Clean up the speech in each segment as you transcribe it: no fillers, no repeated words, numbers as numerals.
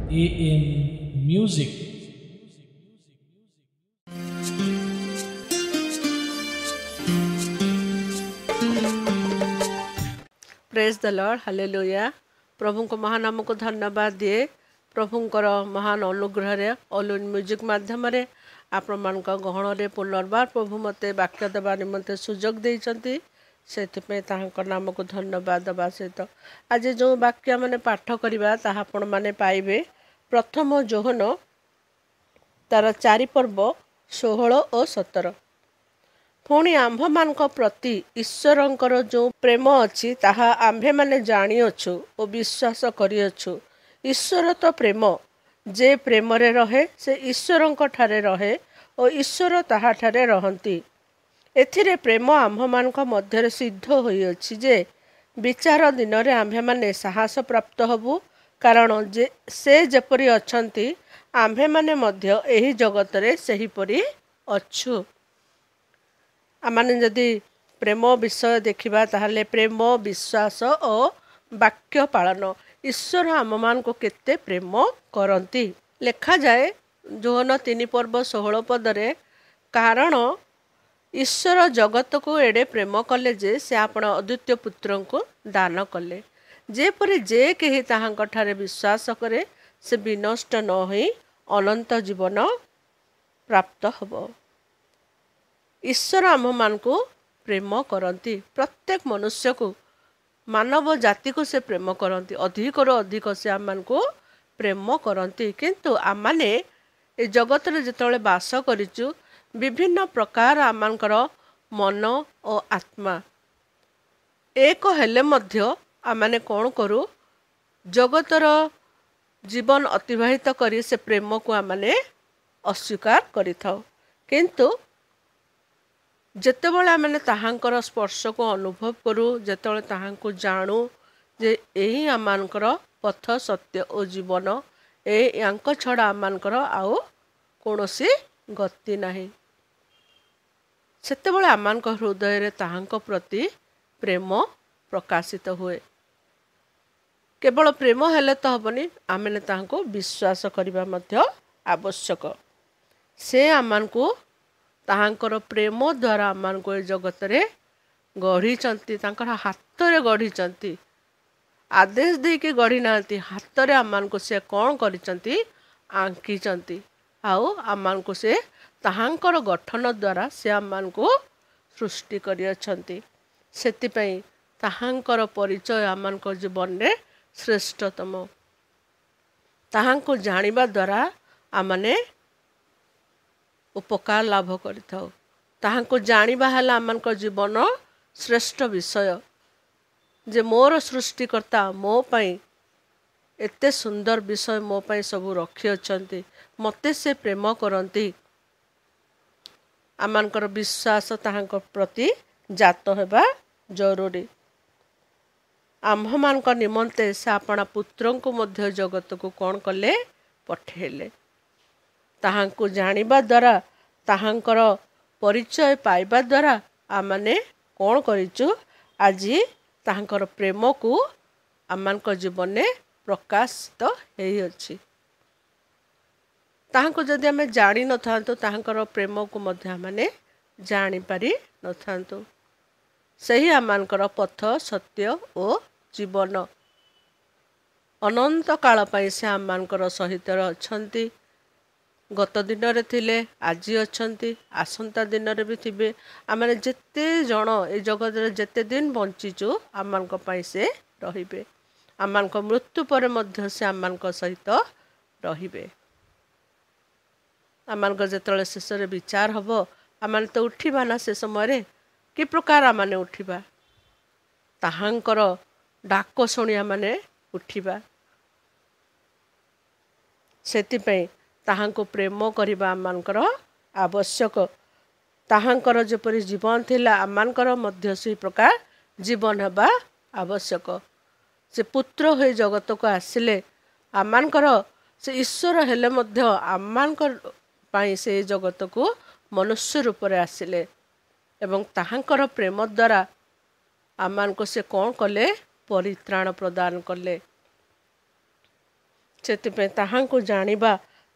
AM Music. Praise the lord hallelujah. प्रभु को महान नाम को धन्यवाद दिए। प्रभुंकर महान अनुग्रह रे ऑल इन म्यूजिक माध्यम रे आपण मान गहण रे पुनर्बार प्रभु मते वाक्य देवा निमंते सुजोग देइचंती। सेथिपे ताहांकर नाम को धन्यवाद देवा सहित आज जो वाक्य माने पाठ करिबा ताहा आपण माने पाइबे प्रथम जोहन तार 4 पर्व 16 और 17। पुणी आम्भମାନଙ୍କ प्रति ईश्वरଙ୍କର ଯେଉଁ ପ୍ରେମ ଅଛି ତାହା ଆମ୍ଭେମାନେ ଜାଣିଅଛୁ ଓ ବିଶ୍ୱାସ କରିଅଛୁ। ଈଶ୍ୱର ତ ପ୍ରେମ, ଯେ ପ୍ରେମରେ ରହେ ସେ ଈଶ୍ୱରଙ୍କ ଠାରେ ରହେ ଓ ଈଶ୍ୱର ତାହାଠାରେ ରହନ୍ତି। ଏଥିରେ ପ୍ରେମ ଆମ୍ଭମାନଙ୍କ ମଧ୍ୟରେ ସିଦ୍ଧ ହୋଇଅଛି ଯେ ବିଚାର ଦିନରେ ଆମ୍ଭେମାନେ ସାହସ ପ୍ରାପ୍ତ ହେବୁ, କାରଣ ସେ ଯେପରି ଅଛନ୍ତି ଆମ୍ଭେମାନେ ମଧ୍ୟ ଏହି ଜଗତରେ ସେହିପରି ଅଛୁ। आमने जदि प्रेम विषय देखा ताहले प्रेम विश्वास और वाक्य पालन ईश्वर आम मान को केते प्रेम करती लेखा जाए जोहन 3 पर्व 16 पदरे। कारण ईश्वर जगत को एडे प्रेम कले जे से आपण अद्वितीय पुत्र को दान कले, जेपरि जे केही ताहांक ठारे विश्वास करे से विनष्ट न होई अनंत जीवन प्राप्त हब। ईश्वर आम मान को प्रेम करती, प्रत्येक मनुष्य को मानव जाति को से प्रेम करती, अधिक अधिक से आम मान को प्रेम करती। किंतु आम माने ए जगत रे जेतले वास करिचु विभिन्न प्रकार आमकर मन और आत्मा एक हेले मध्य आम माने कौन करू जगतर जीवन अतिबाहित करी से प्रेम को आम माने अस्वीकार करिथाउ। किंतु जेतेबेले आमने ताहांकर स्पर्श को अनुभव करूँ, जेतेबेले ताहांको जानू जे यही आमकर पथ सत्य और जीवन यांक छड़ा आमकर आउ कौनसी गति नहीं, सेतेबेले आमक हृदय रे ताहांक प्रति प्रेम प्रकाशित हुए। केवल प्रेम हेले तो हबनी, आमने ताहांको विश्वास करबा मध्य आवश्यक। से आमको ताहांकर प्रेम द्वारा आमान को जगत रे गढ़ी तांकर हाथ रे गढ़ी, आदेश दे के गढ़ी नांती, हाथ रे आमान को से कौन करिसंती आंकी आउ आमान को से ताहांकर गठन द्वारा से आमान को सृष्टि करियछंती। सेति पई ताहांकर परिचय आमान को जीवन रे श्रेष्ठतम। ताहांको जानिबा द्वारा आमने उपकार लाभ करिथाउ। ताहांको जानिबा हला आमनक जीवन श्रेष्ठ विषय जे मोर सृष्टिकर्ता मो पई एते सुंदर विषय मो पई सब रखी अछंती, मते से प्रेम करंती। आमनकर विश्वास ताहांक प्रति जात हेबा जरूरी। आम्भ मानक निमंते से आपना पुत्रन को मध्य जगत को कौन कले पठेले। ताहांको जानिबा द्वारा ताहांकर परिचय पाइबा द्वारा आमने कौन करिचु आज ताहांकर प्रेम को आमनक जीवन में प्रकाशित हेई अछि। ताहांको जदि आमे जानि न थांतो ताहांकर प्रेम को मध्य आमने जानि पारि न थांतो। सही आमनकर पथ सत्य और जीवन अनंत काल पई से आमनकर सहित अछंती। गत दिन रे थिले आज अछंती, आसंता दिन रे भी थिबे। आमने जेते जण ए जगत रे जेते दिन बंचिचु आमनक पई से रहिबे। आमनक मृत्यु पर मध्य से आमनक सहित रहिबे। आमनक जेतले शेष रे विचार हबो आमने तो उठिबा ना से समय रे कि प्रकार आमने उठिबा ताहांकर डाक शुणी आमने उठिबा। सेति पई ताहांको प्रेम करिबा आमनकर आवश्यक। ताहांकर जेपरि जीवन थिला आमनकर मध्य से प्रकार जीवन हेबा आवश्यक। से पुत्र होई जगत को आसिले आमनकर से ईश्वर हेले मध्य आमनकर पाई से जगत को मनुष्य रूप रे आसिले एवं ताहांकर प्रेम द्वारा आमनको से कौन कले परित्राण प्रदान कले। ସେଥିପାଇଁ ତାହାଙ୍କୁ ଜାଣିବା,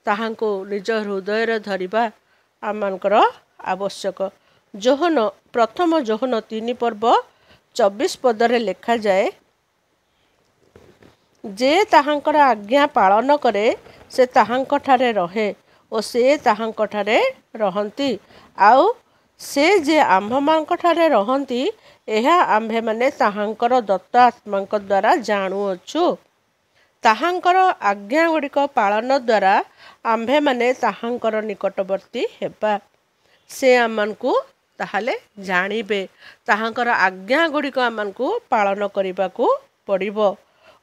ତାହାଙ୍କୁ ନିଜ ହୃଦୟରେ ଧରିବା ଆମମାନଙ୍କର ଆବଶ୍ୟକ। ପ୍ରଥମ ଯୋହନ 3 ପର୍ବ 24 ପଦରେ ଲେଖାଯାଏ, ଯେ ତାହାଙ୍କର ଆଜ୍ଞା ପାଳନ କରେ ସେ ତାହାଙ୍କଠାରେ ରହେ ଓ ସେ ତାହାଙ୍କଠାରେ ରହନ୍ତି, ଆଉ ସେ ଯେ ଆମ୍ଭମାନଙ୍କଠାରେ ରହନ୍ତି ଏହା ଆମ୍ଭେମାନେ ତାହାଙ୍କର ଦତ୍ତ ଆତ୍ମାଙ୍କ ଦ୍ୱାରା ଜାଣୁଅଛୁ। ତାହାଙ୍କର ଆଜ୍ଞା ଗୁଡ଼ିକ ପାଳନ ଦ୍ୱାରା ଆମ୍ଭେମାନେ ତାହାଙ୍କର ନିକଟବର୍ତ୍ତୀ ହେବା। ସେ ଆମମାନଙ୍କୁ ତାହେଲେ ଜାଣିବେ। ତାହାଙ୍କର ଆଜ୍ଞା ଗୁଡ଼ିକ ଆମମାନଙ୍କୁ ପାଳନ କରିବାକୁ ପଡ଼ିବ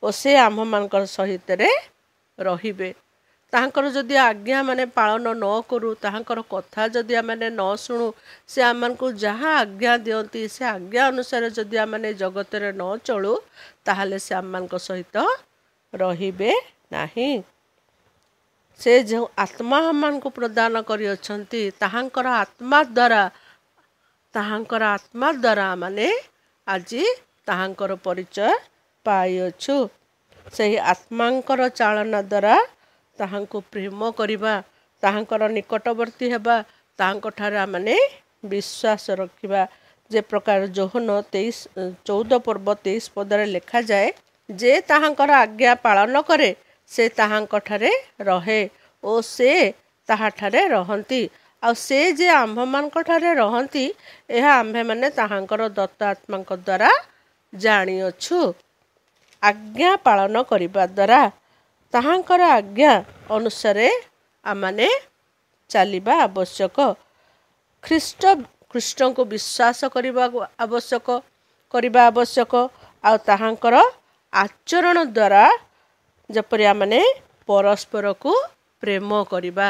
ଓ ସେ ଆମ୍ଭମାନଙ୍କର ସହିତରେ ରହିବେ। ତାହାଙ୍କର ଯଦି ଆଜ୍ଞା ମାନେ ପାଳନ ନ କରୁ, ତାହାଙ୍କର କଥା ଯଦି ଆମମାନେ ନ ଶୁଣୁ, ସେ ଆମମାନଙ୍କୁ ଯାହା ଆଜ୍ଞା ଦିଅନ୍ତି ସେ ଆଜ୍ଞା ଅନୁସାରେ ଯଦି ଆମମାନେ ଜଗତରେ ନ ଚଳୁ, ତାହେଲେ ସେ ଆମମାନଙ୍କ ସହିତ ରହିବେ ନାହିଁ। ସେ ଯେଉଁ ଆତ୍ମା ଆମମାନଙ୍କୁ ପ୍ରଦାନ କରିଅଛନ୍ତି, ତାହାଙ୍କର ଆତ୍ମା ଦ୍ୱାରା ଆମମାନେ ଆଜି ତାହାଙ୍କର ପରିଚୟ ପାଇଅଛୁ। ସେହି ଆତ୍ମାଙ୍କର ଚାଳନା ଦ୍ୱାରା ତାହାଙ୍କୁ ପ୍ରେମ କରିବା, ତାହାଙ୍କର ନିକଟବର୍ତ୍ତୀ ହେବା, ତାହାଙ୍କଠାରେ ଆମମାନେ ବିଶ୍ୱାସ ରଖିବା। ଯେ ପ୍ରକାର ଯୋହନ 14 ପର୍ବ 23 ପଦରେ ଲେଖାଯାଏ, ଯେ ତାହାଙ୍କର ଆଜ୍ଞା ପାଳନ କରେ ସେ ତାହାଙ୍କଠାରେ ରହେ ଓ ସେ ତାହାଠାରେ ରହନ୍ତି, ଆଉ ସେ ଯେ ଆମ୍ଭମାନଙ୍କଠାରେ ରହନ୍ତି ଏହା ଆମ୍ଭେମାନେ ତାହାଙ୍କର ଦତ୍ତ ଆତ୍ମାଙ୍କ ଦ୍ୱାରା ଜାଣିଅଛୁ। ଆଜ୍ଞା ପାଳନ କରିବା ଦ୍ୱାରା ତାହାଙ୍କର ଆଜ୍ଞା ଅନୁସାରେ ଆମମାନେ ଚାଲିବା ଆବଶ୍ୟକ। ଖ୍ରୀଷ୍ଟଙ୍କୁ ବିଶ୍ୱାସ କରିବା ଆବଶ୍ୟକ ଆଉ ତାହାଙ୍କର ଆଚରଣ ଦ୍ୱାରା ଯେପରି ଆମମାନେ ପରସ୍ପରକୁ ପ୍ରେମ କରିବା।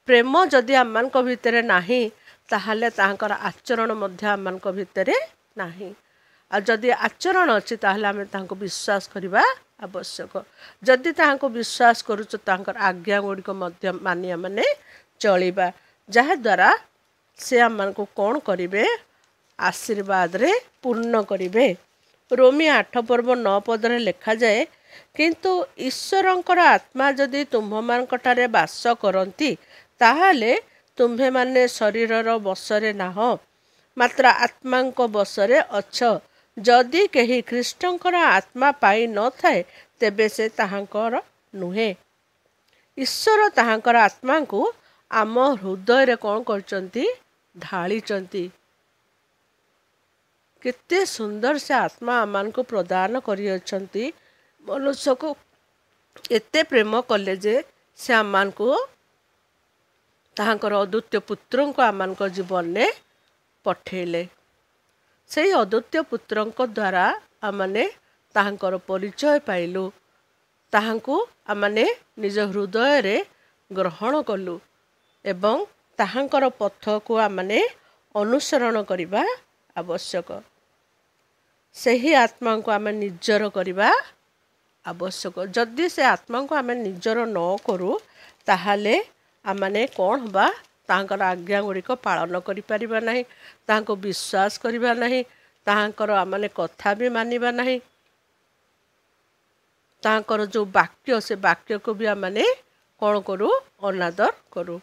ପ୍ରେମ ଯଦି ଆମମାନଙ୍କ ଭିତରେ ନାହିଁ, ତାହେଲେ ତାହାଙ୍କର ଆଚରଣ ମଧ୍ୟ ଆମମାନଙ୍କ ଭିତରେ ନାହିଁ। ଆଉ ଯଦି ଆଚରଣ ଅଛି ତାହେଲେ ଆମେ ତାହାଙ୍କୁ ବିଶ୍ୱାସ କରିବା ଆବଶ୍ୟକ। ଯଦି ତାହାଙ୍କୁ ବିଶ୍ୱାସ କରୁଛୁ, ତାଙ୍କର ଆଜ୍ଞା ଗୁଡ଼ିକ ମଧ୍ୟ ମାନି ଆମମାନେ ଚଳିବା, ଯାହାଦ୍ୱାରା ସେ ଆମମାନଙ୍କୁ କ'ଣ କରିବେ? ଆଶୀର୍ବାଦରେ ପୂର୍ଣ୍ଣ କରିବେ। ରୋମୀ 8 ପର୍ବ 9 ପଦରେ ଲେଖାଯାଏ, କିନ୍ତୁ ଈଶ୍ୱରଙ୍କର ଆତ୍ମା ଯଦି ତୁମ୍ଭମାନଙ୍କଠାରେ ବାସ କରନ୍ତି, ତାହେଲେ ତୁମ୍ଭେମାନେ ଶରୀରର ବଶରେ ନାହଁ, ମାତ୍ର ଆତ୍ମାଙ୍କ ବଶରେ ଅଛ। ଯଦି କେହି ଖ୍ରୀଷ୍ଟଙ୍କର ଆତ୍ମା ପାଇ ନଥାଏ, ତେବେ ସେ ତାହାଙ୍କର ନୁହେଁ। ଈଶ୍ୱର ତାହାଙ୍କର ଆତ୍ମାଙ୍କୁ ଆମ ହୃଦୟରେ କ'ଣ କରିଛନ୍ତି? ଢାଳିଛନ୍ତି। କେତେ ସୁନ୍ଦର ସେ ଆତ୍ମା ଆମମାନଙ୍କୁ ପ୍ରଦାନ କରିଅଛନ୍ତି। ମନୁଷ୍ୟକୁ ଏତେ ପ୍ରେମ କଲେ ଯେ ସେ ଆମମାନଙ୍କୁ ତାହାଙ୍କର ଅଦ୍ୱିତୀୟ ପୁତ୍ରଙ୍କୁ ଆମମାନଙ୍କ ଜୀବନରେ ପଠେଇଲେ। ସେହି ଅଦ୍ୱିତୀୟ ପୁତ୍ରଙ୍କ ଦ୍ୱାରା ଆମମାନେ ତାହାଙ୍କର ପରିଚୟ ପାଇଲୁ, ତାହାଙ୍କୁ ଆମମାନେ ନିଜ ହୃଦୟରେ ଗ୍ରହଣ କଲୁ ଏବଂ ତାହାଙ୍କର ପଥକୁ ଆମମାନେ ଅନୁସରଣ କରିବା ଆବଶ୍ୟକ। ସେହି ଆତ୍ମାଙ୍କୁ ଆମେ ନିଜର କରିବା ଆବଶ୍ୟକ। ଯଦି ସେ ଆତ୍ମାଙ୍କୁ ଆମେ ନିଜର ନ କରୁ, ତାହେଲେ ଆମମାନେ କ'ଣ ହେବା? ତାହାଙ୍କର ଆଜ୍ଞା ଗୁଡ଼ିକ ପାଳନ କରିପାରିବା ନାହିଁ, ତାହାଙ୍କୁ ବିଶ୍ୱାସ କରିବା ନାହିଁ, ତାହାଙ୍କର ଆମମାନେ କଥା ବି ମାନିବା ନାହିଁ। ତାହାଙ୍କର ଯେଉଁ ବାକ୍ୟ, ସେ ବାକ୍ୟକୁ ବି ଆମମାନେ କ'ଣ କରୁ? ଅନାଦର କରୁ।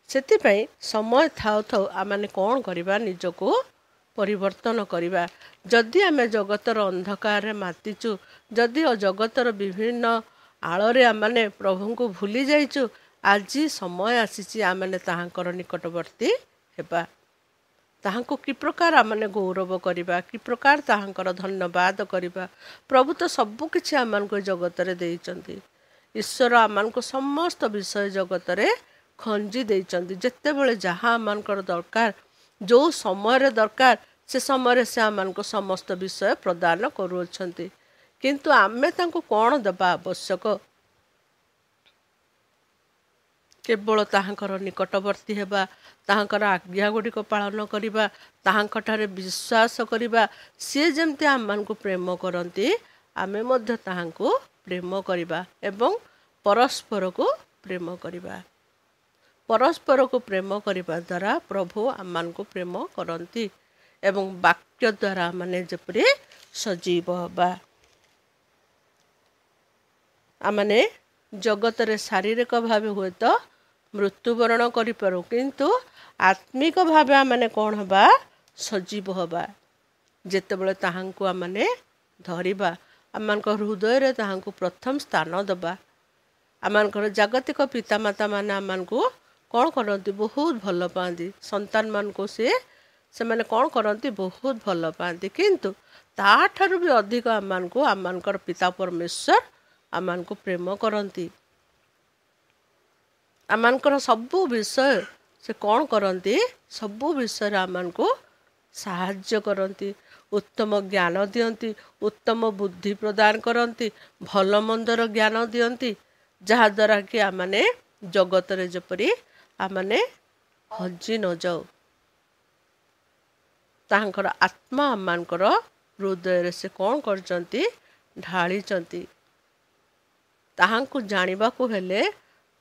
ସେଥିପାଇଁ ସମୟ ଥାଉ ଥାଉ ଆମମାନେ କ'ଣ କରିବା? ନିଜକୁ ପରିବର୍ତ୍ତନ କରିବା। ଯଦି ଆମେ ଜଗତର ଅନ୍ଧକାରରେ ମାତିଛୁ, ଯଦି ଜଗତର ବିଭିନ୍ନ ଆଳରେ ଆମମାନେ ପ୍ରଭୁଙ୍କୁ ଭୁଲି ଯାଇଛୁ, ଆଜି ସମୟ ଆସିଛି ଆମମାନେ ତାହାଙ୍କର ନିକଟବର୍ତ୍ତୀ ହେବା। ତାହାଙ୍କୁ କି ପ୍ରକାର ଆମମାନେ ଗୌରବ କରିବା, କି ପ୍ରକାର ତାହାଙ୍କର ଧନ୍ୟବାଦ କରିବା। ପ୍ରଭୁ ତ ସବୁକିଛି ଆମମାନଙ୍କୁ ଜଗତରେ ଦେଇଛନ୍ତି। ଈଶ୍ୱର ଆମମାନଙ୍କୁ ସମସ୍ତ ବିଷୟ ଜଗତରେ ଖଞ୍ଜି ଦେଇଛନ୍ତି। ଯେତେବେଳେ ଯାହା ଆମମାନଙ୍କର ଦରକାର, ଯେଉଁ ସମୟରେ ଦରକାର, ସେ ସମୟରେ ସେ ଆମମାନଙ୍କୁ ସମସ୍ତ ବିଷୟ ପ୍ରଦାନ କରୁଅଛନ୍ତି। କିନ୍ତୁ ଆମେ ତାଙ୍କୁ କ'ଣ ଦେବା ଆବଶ୍ୟକ? କେବଳ ତାହାଙ୍କର ନିକଟବର୍ତ୍ତୀ ହେବା, ତାହାଙ୍କର ଆଜ୍ଞା ଗୁଡ଼ିକ ପାଳନ କରିବା, ତାହାଙ୍କଠାରେ ବିଶ୍ୱାସ କରିବା। ସିଏ ଯେମିତି ଆମମାନଙ୍କୁ ପ୍ରେମ କରନ୍ତି, ଆମେ ମଧ୍ୟ ତାହାଙ୍କୁ ପ୍ରେମ କରିବା ଏବଂ ପରସ୍ପରକୁ ପ୍ରେମ କରିବା। ପରସ୍ପରକୁ ପ୍ରେମ କରିବା ଦ୍ୱାରା ପ୍ରଭୁ ଆମମାନଙ୍କୁ ପ୍ରେମ କରନ୍ତି ଏବଂ ବାକ୍ୟ ଦ୍ୱାରା ମାନେ ଯେପରି ସଜୀବ ହେବା। आमने जगतरे शारीरिक भाव हुए तो मृत्युवरण करिपारू किंतु आत्मिक भाव आमने कौन हबा सजीव हबा जेतेबेले ताहांकु आमने धरिबा आमनक हृदय रे ताहांकु प्रथम स्थान दबा आमनकर जागतिक पितामाता माने आमनकु कौन करती बहुत भल पाती संतान मान को से माने कौन करती बहुत भल पाती किंतु ताठारु भी अधिक आमनकु आमनकर पिता परमेश्वर आमनकु प्रेम करती आमनकर सबु विषय से कौन करती सबु विषय आमनकु साहाय्य करती उत्तम ज्ञान दियंती उत्तम बुद्धि प्रदान करती भल मंदर ज्ञान दियंती जहा द्वारा कि आमने जगत रे जपरी आमने हजी न जाऊ तांकर आत्मा आमनकर हृदय रे से कौन करचंती ढाळीचंती ताहांकु जानिबा को हेले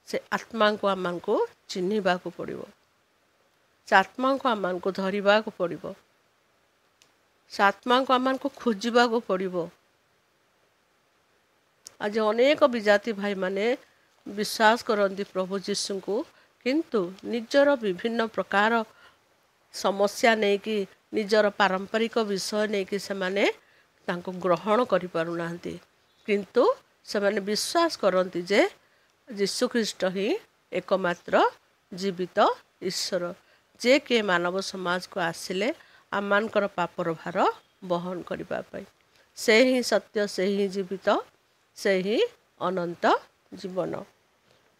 से आत्मा को आमनकु चिन्हिबा को पड़िबो से आत्मा को आमनकु धरिबा को पड़िबो से आत्मा को आमनकु खोजिबा को पड़िबो आज अनेक विजाति भाई माने विश्वास करती प्रभु जीशु को किंतु निजर विभिन्न प्रकार समस्या नहीं कि निजर पारंपरिक विषय नहीं कि से माने तांको ग्रहण करि पारु नांती किंतु से माने विश्वास करती जे यीशु ख्रीष्ट ही एकमात्र जीवित ईश्वर जे के मानव समाज को आसिले आमानकर पापर भार बहन करबा पई से ही सत्य से ही जीवित से ही अनंत जीवन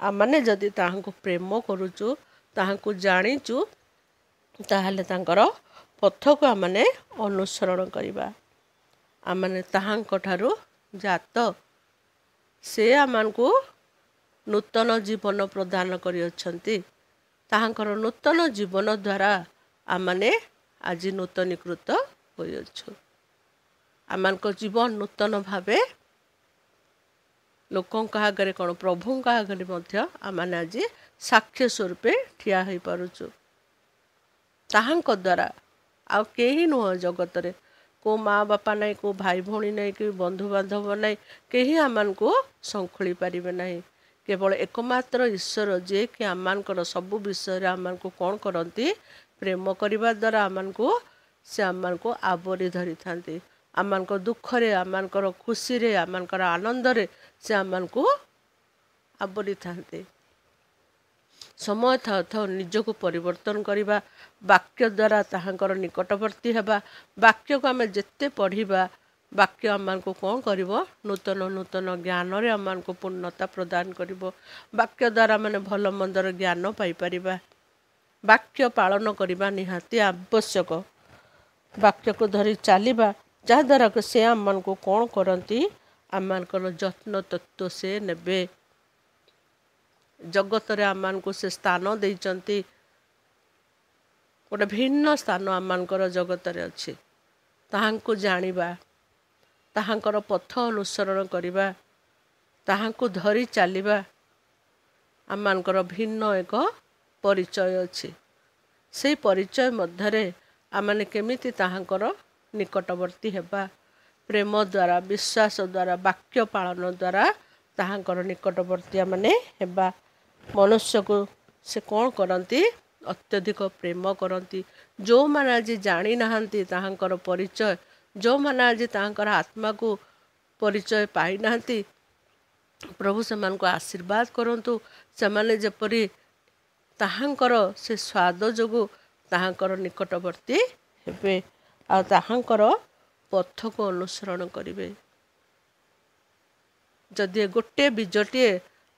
आमने जदि ताहांको प्रेम करूचु ताहांको जानिचु ताहले तांकर पथ को आमने अनुसरण करिबा आमने ताहांको ठारू जात से आमनकु नूतन जीवन प्रदान करि अछंती ताहांकर नूतन जीवन द्वारा आमने आज नूतनीकृत होई अछु आमनको जीवन नूतन भावे लोकों आगे कौन प्रभु आगे आमने आज साक्ष्य स्वरूप ठिया हो पारुचु ताहांक द्वारा आ कहीं नुह जगत रे को माँ बापा नहीं को भाई भौणी नहीं कि बंधु बांधव नहीं कहीं आमको संखोली पारे ना केवल एकमात्र ईश्वर जे कि आमकर सबु विषय आमको कौन करती प्रेम करने द्वारा आमको से आमको आवरी धरी था आमको दुखरे आमकर खुशी रे आमकर आनंद रे से आमको आवरी था समय था था निजको परिवर्तन करवा वाक्य द्वारा ताहांकर निकटवर्ती हेबा वाक्य को आम जिते पढ़ा वाक्य आमको कौन कर नूतन नूतन ज्ञान रे आमको पूर्णता प्रदान कर वाक्य द्वारा माने भल मंदर ज्ञान पाइपर वाक्य पालन करने निहाती आवश्यक वाक्य को धरी चलवा जहाद्वारा से आम को कौन करती आमर जत्न तत्व से नेबे जगत रे आम को से स्थान देइचंती गोटे भिन्न स्थान आमर जगत रे अच्छी ताहांको जानिबा ताहांकर पथ अनुसरण करवा ताहांको धरी चलवा आमर भिन्न एक परिचय अच्छी से परिचय मध्य आमने केमिति ताहांकर निकटवर्ती हेबा प्रेम द्वारा विश्वास द्वारा वाक्य पालन द्वारा ताहांकर निकटवर्ती आमने हेबा मनुष्य को से कौन करती अत्यधिक प्रेम करती जो माने आज जानी नाहंती ताहांकर परिचय जो माने आज ताहांकर आत्मा को परिचय पाई नाहंती प्रभु से मान को आशीर्वाद करंतु से माने जेपरी ताहांकर से स्वाद जोगु ताहांकर निकटवर्ती हेबे आ ताहांकर पथ को अनुसरण करिवे जदि गोटे बीजटे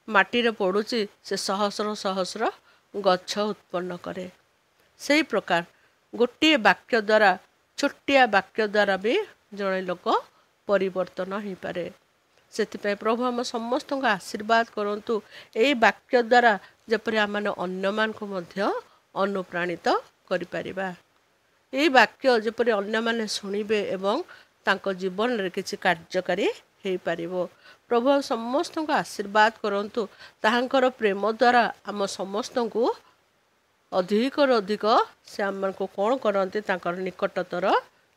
माटी रे पड़ुची से सहस्र सहस्र गछ उत्पन्न करे से प्रकार गोटे वाक्य द्वारा छोटिया वाक्य द्वारा भी जड़े लोक परिवर्तन हो पारे से प्रभु आम समस्त को आशीर्वाद करंतु एई वाक्य द्वारा जपरि आमने अन्य मान को मध्य अनुप्राणित करि परिबा एई वाक्य जपरि अन्य माने सुनिबे एवं तांको जीवन रे किछि कार्यकारी हेई पारिबो प्रभु समस्त को आशीर्वाद करंतु ताहांकर प्रेम द्वारा आम समस्त को अधिक अधिक से आम को कौन करती तांकर निकटतर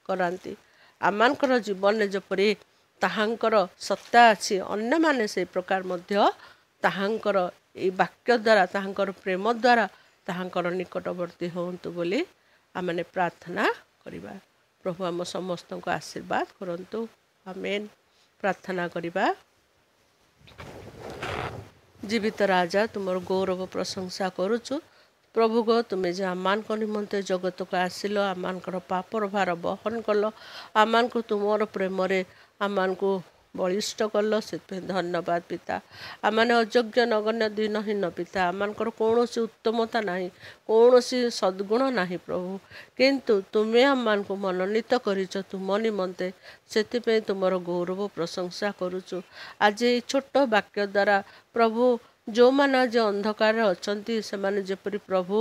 करांती आमर जीवन में जपरी ତାହାଙ୍କର ସତ୍ତା ଅଛି, ଅନ୍ୟମାନେ ସେଇ ପ୍ରକାର ମଧ୍ୟ ତାହାଙ୍କର ଏଇ ବାକ୍ୟ ଦ୍ୱାରା, ତାହାଙ୍କର ପ୍ରେମ ଦ୍ୱାରା ତାହାଙ୍କର ନିକଟବର୍ତ୍ତୀ ହୁଅନ୍ତୁ ବୋଲି ଆମମାନେ ପ୍ରାର୍ଥନା କରିବା। ପ୍ରଭୁ ଆମ ସମସ୍ତଙ୍କୁ ଆଶୀର୍ବାଦ କରନ୍ତୁ। ଆମେନ୍। ପ୍ରାର୍ଥନା କରିବା। ଜୀବିତ ରାଜା, ତୁମର ଗୌରବ ପ୍ରଶଂସା କରୁଛୁ। ପ୍ରଭୁ ଗୋ, ତୁମେ ଯେ ଆମମାନଙ୍କ ନିମନ୍ତେ ଜଗତକୁ ଆସିଲ, ଆମମାନଙ୍କର ପାପର ଭାର ବହନ କଲ, ଆମମାନଙ୍କୁ ତୁମର ପ୍ରେମରେ ଆମମାନଙ୍କୁ ବଳିଷ୍ଠ କଲ, ସେଥିପାଇଁ ଧନ୍ୟବାଦ ପିତା। ଆମମାନେ ଅଯୋଗ୍ୟ, ନଗଣ୍ୟ, ଦିନହୀନ ପିତା। ଆମମାନଙ୍କର କୌଣସି ଉତ୍ତମତା ନାହିଁ, କୌଣସି ସଦ୍ଗୁଣ ନାହିଁ ପ୍ରଭୁ, କିନ୍ତୁ ତୁମେ ଆମମାନଙ୍କୁ ମନୋନୀତ କରିଛ ତୁମ ନିମନ୍ତେ। ସେଥିପାଇଁ ତୁମର ଗୌରବ ପ୍ରଶଂସା କରୁଛୁ। ଆଜି ଏଇ ଛୋଟ ବାକ୍ୟ ଦ୍ୱାରା ପ୍ରଭୁ, ଯେଉଁମାନେ ଆଜି ଅନ୍ଧକାରରେ ଅଛନ୍ତି, ସେମାନେ ଯେପରି ପ୍ରଭୁ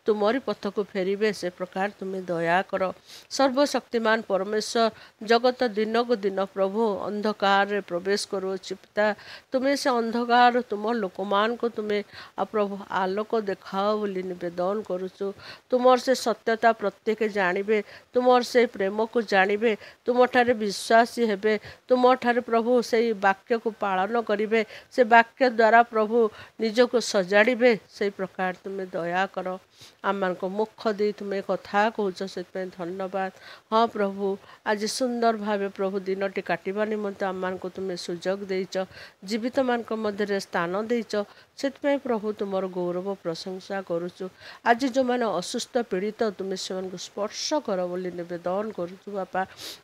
ତୁମରି ପଥକୁ ଫେରିବେ, ସେ ପ୍ରକାର ତୁମେ ଦୟା କର। ସର୍ବଶକ୍ତିମାନ ପରମେଶ୍ୱର, ଜଗତ ଦିନକୁ ଦିନ ପ୍ରଭୁ ଅନ୍ଧକାରରେ ପ୍ରବେଶ କରୁଅଛି ପିତା। ତୁମେ ସେ ଅନ୍ଧକାର ତୁମ ଲୋକମାନଙ୍କୁ ତୁମେ ପ୍ରଭୁ ଆଲୋକ ଦେଖାଅ ବୋଲି ନିବେଦନ କରୁଛୁ। ତୁମର ସେ ସତ୍ୟତା ପ୍ରତ୍ୟେକ ଜାଣିବେ, ତୁମର ସେ ପ୍ରେମକୁ ଜାଣିବେ, ତୁମଠାରେ ବିଶ୍ୱାସୀ ହେବେ, ତୁମଠାରେ ପ୍ରଭୁ ସେଇ ବାକ୍ୟକୁ ପାଳନ କରିବେ, ସେ ବାକ୍ୟ ଦ୍ୱାରା ପ୍ରଭୁ ନିଜକୁ ସଜାଡ଼ିବେ। ସେଇ ପ୍ରକାର ତୁମେ ଦୟା କର। ଆମମାନଙ୍କ ମୁଖ ଦେଇ ତୁମେ କଥା କହୁଛ, ସେଥିପାଇଁ ଧନ୍ୟବାଦ। ହଁ ପ୍ରଭୁ, ଆଜି ସୁନ୍ଦର ଭାବେ ପ୍ରଭୁ ଦିନଟି କାଟିବା ନିମନ୍ତେ ଆମମାନଙ୍କୁ ତୁମେ ସୁଯୋଗ ଦେଇଛ, ଜୀବିତମାନଙ୍କ ମଧ୍ୟରେ ସ୍ଥାନ ଦେଇଛ। ସେଥିପାଇଁ ପ୍ରଭୁ ତୁମର ଗୌରବ ପ୍ରଶଂସା କରୁଛୁ। ଆଜି ଯେଉଁମାନେ ଅସୁସ୍ଥ ପୀଡ଼ିତ, ତୁମେ ସେମାନଙ୍କୁ ସ୍ପର୍ଶ କର ବୋଲି ନିବେଦନ କରୁଛୁ ବାପା।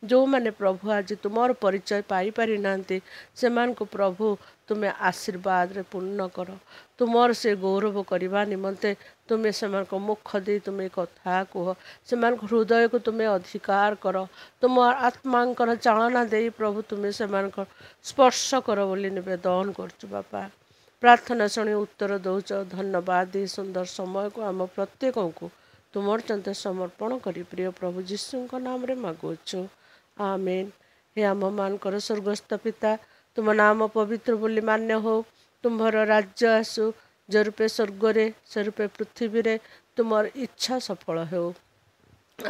ଯେଉଁମାନେ ପ୍ରଭୁ ଆଜି ତୁମର ପରିଚୟ ପାଇପାରି ନାହାନ୍ତି, ସେମାନଙ୍କୁ ପ୍ରଭୁ ତୁମେ ଆଶୀର୍ବାଦରେ ପୂର୍ଣ୍ଣ କର। ତୁମର ସେ ଗୌରବ କରିବା ନିମନ୍ତେ ତୁମେ ସେମାନଙ୍କ ମୁଖ ଦେଇ ତୁମେ କଥା କୁହ, ସେମାନଙ୍କ ହୃଦୟକୁ ତୁମେ ଅଧିକାର କର। ତୁମ ଆତ୍ମାଙ୍କର ଚାଳନା ଦେଇ ପ୍ରଭୁ ତୁମେ ସେମାନଙ୍କ ସ୍ପର୍ଶ କର ବୋଲି ନିବେଦନ କରୁଛୁ ବାପା। ପ୍ରାର୍ଥନା ଶୁଣି ଉତ୍ତର ଦେଉଛ। ଧନ୍ୟବାଦ। ଏହି ସୁନ୍ଦର ସମୟକୁ ଆମ ପ୍ରତ୍ୟେକଙ୍କୁ ତୁମର ଚନ୍ତେ ସମର୍ପଣ କରି ପ୍ରିୟ ପ୍ରଭୁ ଯୀଶୁଙ୍କ ନାମରେ ମାଗୁଅଛୁ। ଆମେନ୍। ହେ ଆମମାନଙ୍କର ସ୍ୱର୍ଗସ୍ଥ ପିତା, ତୁମ ନାମ ପବିତ୍ର ବୋଲି ମାନ୍ୟ ହଉ। ତୁମ୍ଭର ରାଜ୍ୟ ଆସୁ, ଯେରୂପେ ସ୍ୱର୍ଗରେ ସେରୂପେ ପୃଥିବୀରେ ତୁମର ଇଚ୍ଛା ସଫଳ ହେଉ।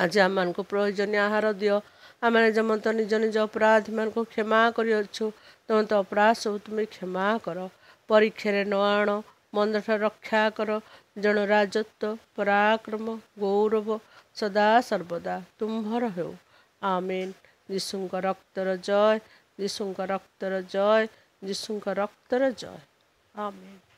ଆଜି ଆମମାନଙ୍କୁ ପ୍ରয়োଜନୀୟ ଆହାର ଦିଅ। ଆମେ ଯେମନ୍ତ ନିଜ ନିଜ ଅପରାଧୀମାନଙ୍କୁ କ୍ଷମା କରିଅଛୁ, ତୁମେ ତ ଅପରାଧ ସବୁ ତୁମେ କ୍ଷମା କର। ପରୀକ୍ଷାରେ ନ ଆଣ, ମନ୍ଦଠାରୁ ରକ୍ଷା କର। ଜଣ ରାଜତ୍ୱ, ପରାକ୍ରମ, ଗୌରବ ସଦା ସର୍ବଦା ତୁମ୍ଭର ହେଉ। ଆମେନ୍। ଯୀଶୁଙ୍କ ରକ୍ତର ଜୟ, ଯୀଶୁଙ୍କ ରକ୍ତର ଜୟ, ଯୀଶୁଙ୍କ ରକ୍ତର ଜୟ। ଆମେନ୍।